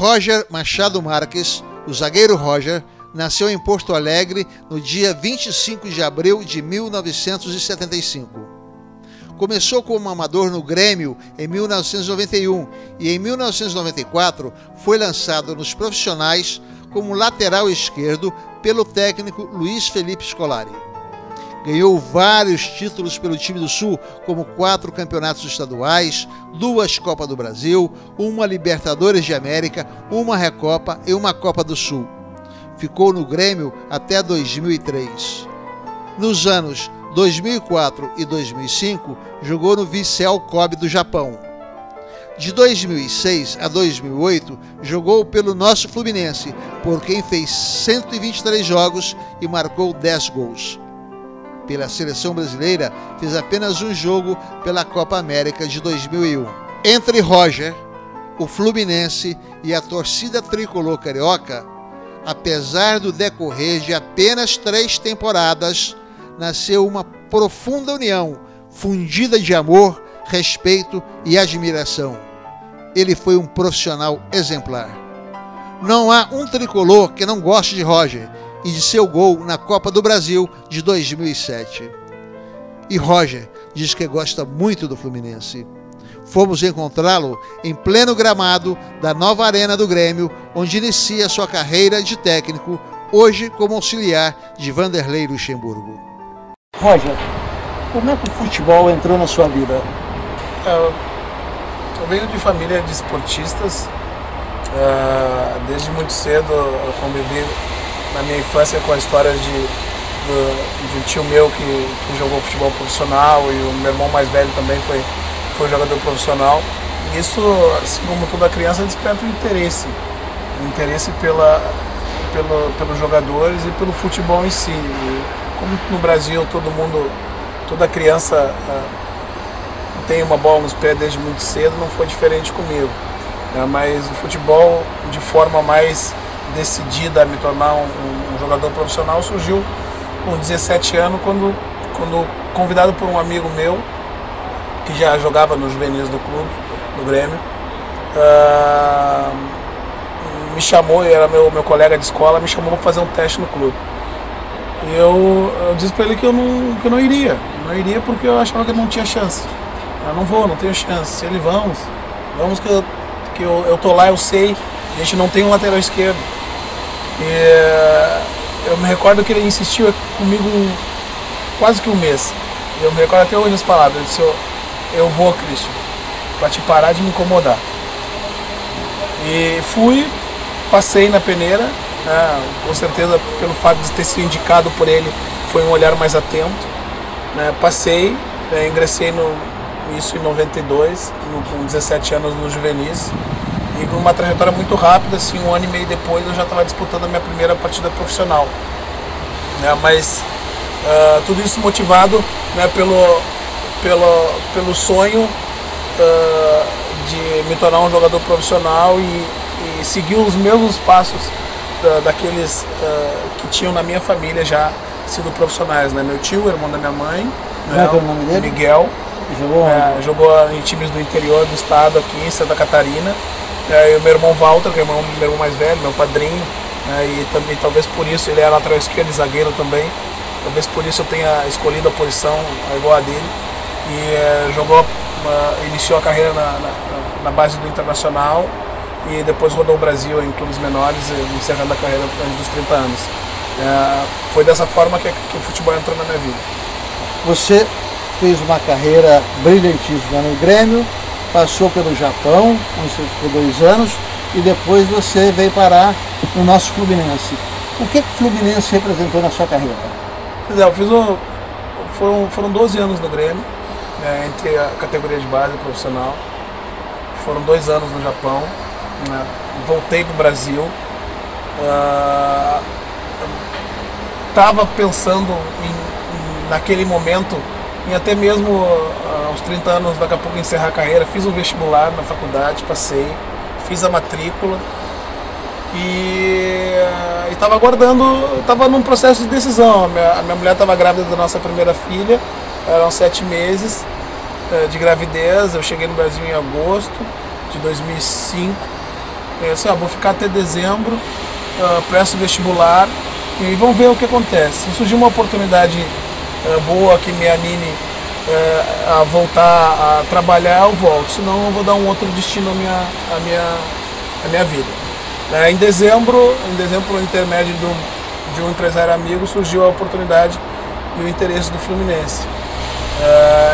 Roger Machado Marques, o zagueiro Roger, nasceu em Porto Alegre no dia 25 de abril de 1975. Começou como amador no Grêmio em 1991 e em 1994 foi lançado nos profissionais como lateral esquerdo pelo técnico Luiz Felipe Scolari. Ganhou vários títulos pelo time do Sul, como 4 campeonatos estaduais, 2 Copas do Brasil, 1 Libertadores de América, 1 Recopa e 1 Copa do Sul. Ficou no Grêmio até 2003. Nos anos 2004 e 2005, jogou no Vissel Kobe do Japão. De 2006 a 2008, jogou pelo nosso Fluminense, por quem fez 123 jogos e marcou 10 gols. Pela seleção brasileira, fez apenas um jogo pela Copa América de 2001. Entre Roger, o Fluminense e a torcida tricolor carioca, apesar do decorrer de apenas 3 temporadas, nasceu uma profunda união, fundida de amor, respeito e admiração. Ele foi um profissional exemplar. Não há um tricolor que não goste de Roger e de seu gol na Copa do Brasil de 2007. E Roger diz que gosta muito do Fluminense. Fomos encontrá-lo em pleno gramado da nova Arena do Grêmio, onde inicia sua carreira de técnico, hoje como auxiliar de Vanderlei Luxemburgo. Roger, como é que o futebol entrou na sua vida? Eu venho de família de esportistas. Desde muito cedo eu convivi na minha infância com a história de um tio meu que jogou futebol profissional, e o meu irmão mais velho também foi jogador profissional. E isso, assim como toda criança, desperta um interesse pelos jogadores e pelo futebol em si. E como no Brasil toda criança tem uma bola nos pés desde muito cedo, não foi diferente comigo. Mas o futebol, de forma mais decidida a me tornar um jogador profissional, surgiu com 17 anos, quando convidado por um amigo meu que já jogava nos juvenis do clube, do Grêmio, me chamou, era meu colega de escola, me chamou para fazer um teste no clube. E eu disse para ele que eu não iria porque eu achava que eu não tinha chance. Eu não tenho chance. Se ele vamos que eu tô lá, eu sei, a gente não tem um lateral esquerdo. E eu me recordo que ele insistiu comigo quase que um mês. E eu me recordo até hoje as palavras. Ele disse: eu vou, Christian, para te parar de me incomodar. E fui, passei na peneira, com certeza pelo fato de ter sido indicado por ele, foi um olhar mais atento. Passei, ingressei isso em 92, com 17 anos no juvenis. E com uma trajetória muito rápida, assim, 1 ano e meio depois eu já estava disputando a minha primeira partida profissional. Mas tudo isso motivado, pelo sonho de me tornar um jogador profissional e seguir os mesmos passos daqueles que tinham na minha família já sido profissionais. Meu tio, irmão da minha mãe, Qual é o nome dele? Miguel, jogou em times do interior do estado, aqui em Santa Catarina. E o meu irmão Walter, que é meu irmão mais velho, meu padrinho, e também talvez por isso ele é lateral esquerdo e zagueiro também. Talvez por isso eu tenha escolhido a posição igual a dele. E iniciou a carreira na base do Internacional e depois rodou o Brasil em clubes menores, encerrando a carreira antes dos 30 anos. Foi dessa forma que o futebol entrou na minha vida. Você fez uma carreira brilhantíssima no Grêmio, passou pelo Japão, onde você ficou 2 anos, e depois você veio parar no nosso Fluminense. O que o Fluminense representou na sua carreira? Eu fiz foram 12 anos no Grêmio, entre a categoria de base e profissional. Foram 2 anos no Japão. Voltei para o Brasil. Estava pensando naquele momento em até mesmo aos 30 anos, daqui a pouco, encerrar a carreira. Fiz um vestibular na faculdade, passei, fiz a matrícula e estava aguardando, estava num processo de decisão. A minha mulher estava grávida da nossa primeira filha, eram 7 meses de gravidez. Eu cheguei no Brasil em agosto de 2005 Assim, vou ficar até dezembro, presto vestibular e vamos ver o que acontece. Se surgir uma oportunidade boa que me anime a voltar a trabalhar, eu volto. Senão eu vou dar um outro destino à minha vida. Em dezembro, no intermédio de um empresário amigo, surgiu a oportunidade e o interesse do Fluminense.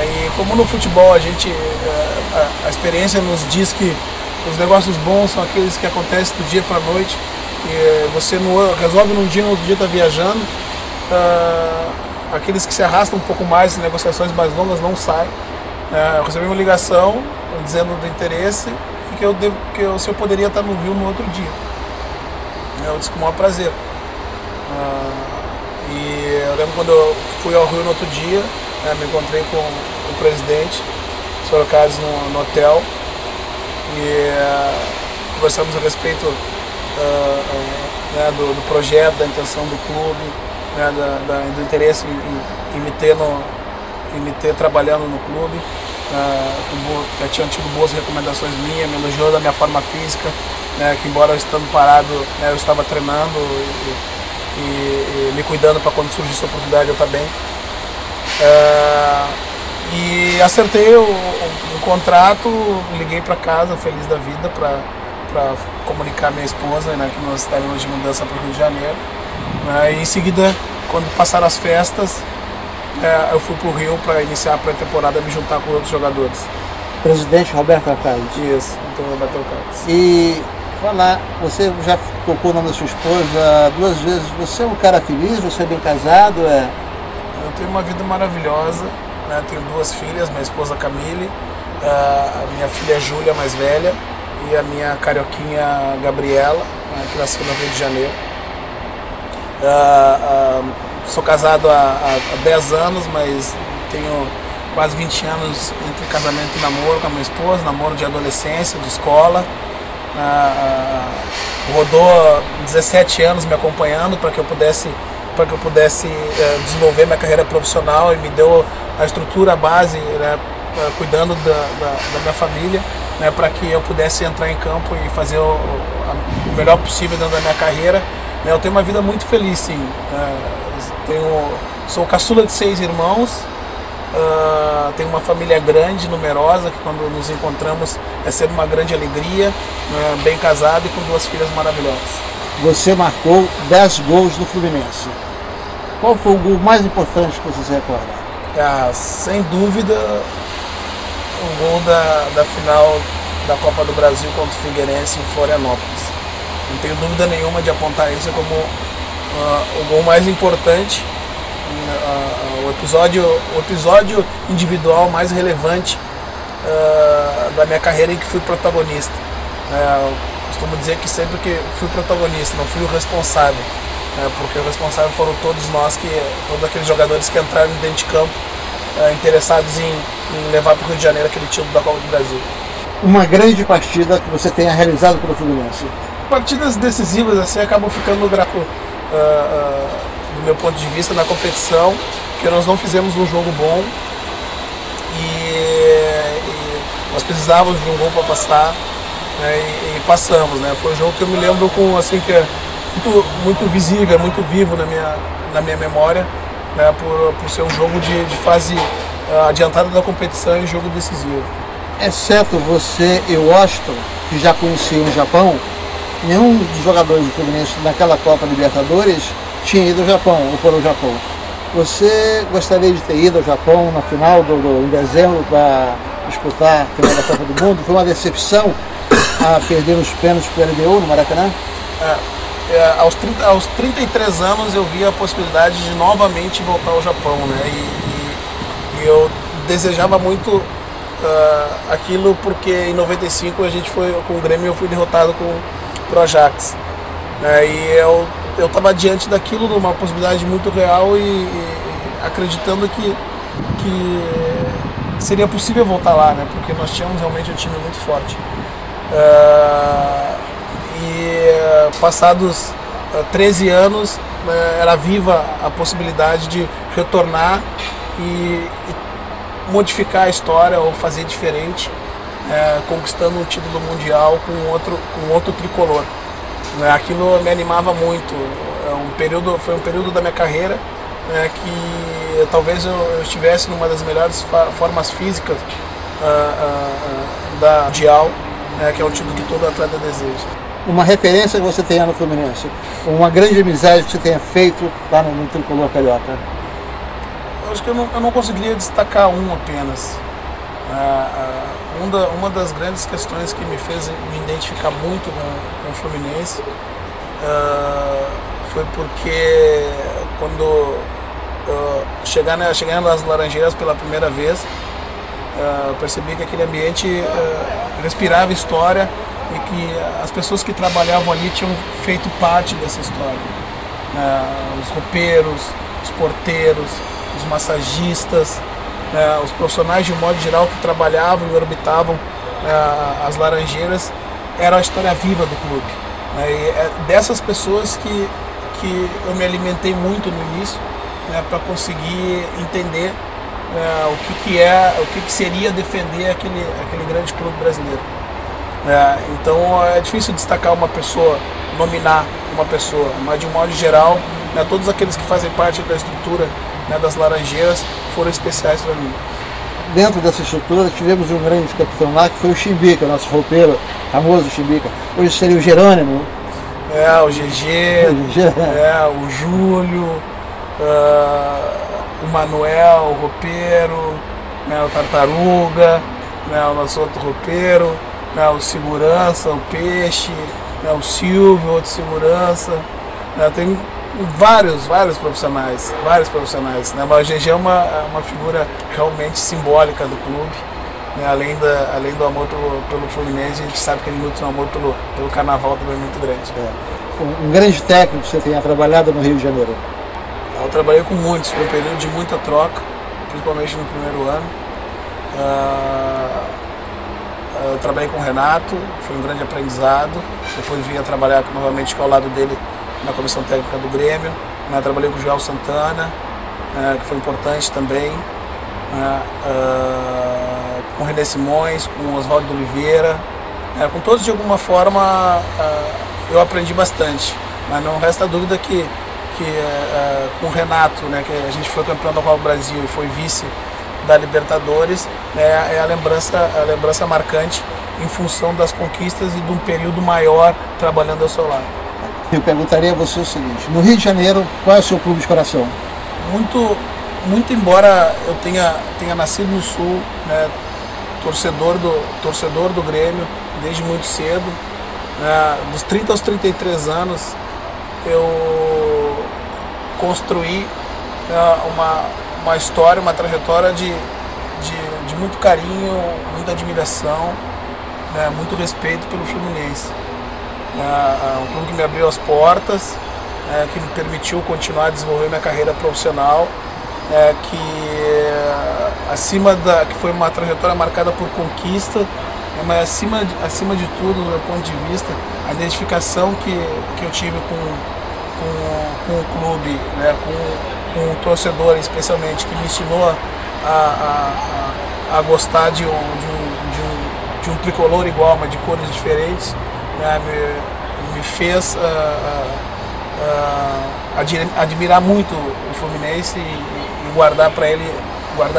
E como no futebol a experiência nos diz que os negócios bons são aqueles que acontecem do dia para a noite, e você resolve num dia, no outro dia está viajando. Aqueles que se arrastam um pouco mais, negociações mais longas, não saem. Eu recebi uma ligação dizendo do interesse e se eu poderia estar no Rio no outro dia. Eu disse com o maior prazer. E eu lembro quando eu fui ao Rio no outro dia, me encontrei com o presidente, o Sr. Carlos, no hotel, e conversamos a respeito do projeto, da intenção do clube, do interesse em me ter trabalhando no clube. Já tinham tido boas recomendações minhas, me elogiou da minha forma física, que embora eu estando parado, eu estava treinando e me cuidando para quando surgisse a oportunidade eu estar bem. E acertei o contrato, liguei para casa, feliz da vida, para comunicar a minha esposa, que nós estaremos de mudança para o Rio de Janeiro. E em seguida, quando passaram as festas, eu fui para o Rio para iniciar a pré-temporada e me juntar com outros jogadores. Presidente Roberto Arcaiz. Isso, então Roberto Arcaiz. E você já tocou o nome da sua esposa 2 vezes. Você é um cara feliz? Você é bem casado? Eu tenho uma vida maravilhosa, tenho 2 filhas, minha esposa Camille, a minha filha Júlia, mais velha, e a minha carioquinha Gabriela, que nasceu no Rio de Janeiro. Sou casado há 10 anos, mas tenho quase 20 anos entre casamento e namoro com a minha esposa, namoro de adolescência, de escola. Rodou 17 anos me acompanhando para que eu pudesse desenvolver minha carreira profissional, e me deu a estrutura, a base, cuidando da minha família, para que eu pudesse entrar em campo e fazer o melhor possível dentro da minha carreira. Eu tenho uma vida muito feliz, sim. Sou caçula de 6 irmãos, tenho uma família grande, numerosa, que quando nos encontramos é sempre uma grande alegria, bem casado e com 2 filhas maravilhosas. Você marcou 10 gols no Fluminense. Qual foi o gol mais importante que você se recorda? Sem dúvida, o gol da final da Copa do Brasil contra o Figueirense em Florianópolis. Não tenho dúvida nenhuma de apontar isso como o gol mais importante, o episódio individual mais relevante da minha carreira em que fui protagonista. Eu costumo dizer que sempre que fui protagonista, não fui o responsável, porque o responsável foram todos aqueles jogadores que entraram dentro de campo interessados em levar para o Rio de Janeiro aquele título da Copa do Brasil. Uma grande partida que você tenha realizado pelo Fluminense? Partidas decisivas assim acabam ficando no do meu ponto de vista na competição, que nós não fizemos um jogo bom e nós precisávamos de um gol para passar, e passamos, Foi um jogo que eu me lembro com assim que é muito visível, muito vivo na minha memória, por ser um jogo de fase adiantada da competição e jogo decisivo. Exceto você e o Washington, que já conheciam o Japão, nenhum dos jogadores do Fluminense naquela Copa Libertadores tinha ido ao Japão, ou foram ao Japão. Você gostaria de ter ido ao Japão na final em dezembro para disputar a final da Copa do Mundo? Foi uma decepção a perder os pênaltis para o LDU no Maracanã? Aos 33 anos eu vi a possibilidade de novamente voltar ao Japão, e eu desejava muito aquilo, porque em 95 a gente foi com o Grêmio, eu fui derrotado pro Ajax, e eu estava diante daquilo, numa possibilidade muito real, e acreditando que seria possível voltar lá, porque nós tínhamos realmente um time muito forte. Passados 13 anos, era viva a possibilidade de retornar e modificar a história ou fazer diferente, conquistando um título mundial com outro tricolor. Aquilo me animava muito. Foi um período da minha carreira que talvez eu estivesse numa das melhores formas físicas da mundial, que é um título que todo atleta deseja. Uma referência que você tenha no Fluminense, uma grande amizade que você tenha feito lá no tricolor carioca? Eu acho que eu não conseguiria destacar um apenas. Uma das grandes questões que me fez me identificar muito com o Fluminense foi porque quando chegando nas Laranjeiras pela primeira vez, eu percebi que aquele ambiente respirava história e que as pessoas que trabalhavam ali tinham feito parte dessa história. Os roupeiros, os porteiros, os massagistas, os profissionais de um modo geral que trabalhavam e orbitavam as Laranjeiras, era a história viva do clube. E é dessas pessoas que eu me alimentei muito no início, para conseguir entender o que seria defender aquele grande clube brasileiro. Então é difícil destacar uma pessoa, nominar uma pessoa, mas de um modo geral, todos aqueles que fazem parte da estrutura das Laranjeiras foram especiais para mim. Dentro dessa estrutura tivemos um grande capitão lá que foi o Chimbica, nosso roupeiro, famoso Chimbica. Hoje seria o Jerônimo. O GG, o Júlio, o Manuel, o roupeiro, o Tartaruga, o nosso outro roupeiro, o Segurança, o Peixe, o Silvio, outro segurança. Tem vários profissionais, mas o GG é uma figura realmente simbólica do clube. Além do amor pelo Fluminense, a gente sabe que ele nutre um amor pelo carnaval também muito grande. Um grande técnico que você tenha trabalhado no Rio de Janeiro? Eu trabalhei com muitos, foi um período de muita troca, principalmente no primeiro ano. Eu trabalhei com o Renato, foi um grande aprendizado. Depois vim a trabalhar novamente ao lado dele na comissão técnica do Grêmio. Trabalhei com o Joel Santana, que foi importante também. Com o René Simões, com o Oswaldo Oliveira. Com todos, de alguma forma, eu aprendi bastante. Mas não resta dúvida que com o Renato, que a gente foi campeão da Copa do Brasil e foi vice da Libertadores, é a lembrança marcante em função das conquistas e de um período maior trabalhando ao seu lado. Eu perguntaria a você o seguinte: no Rio de Janeiro, qual é o seu clube de coração? Muito embora eu tenha nascido no Sul, torcedor do Grêmio desde muito cedo, dos 30 aos 33 anos eu construí uma história, uma trajetória de muito carinho, muita admiração, muito respeito pelo Fluminense. Um clube que me abriu as portas, que me permitiu continuar a desenvolver minha carreira profissional, que foi uma trajetória marcada por conquista, mas acima de tudo, do meu ponto de vista, a identificação que eu tive com o clube, com o torcedor especialmente, que me ensinou a gostar de um tricolor igual, mas de cores diferentes, me fez admirar muito o Fluminense e guardar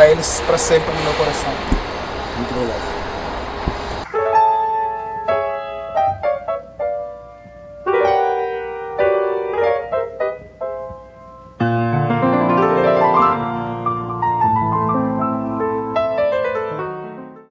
eles para sempre no meu coração. Muito obrigado.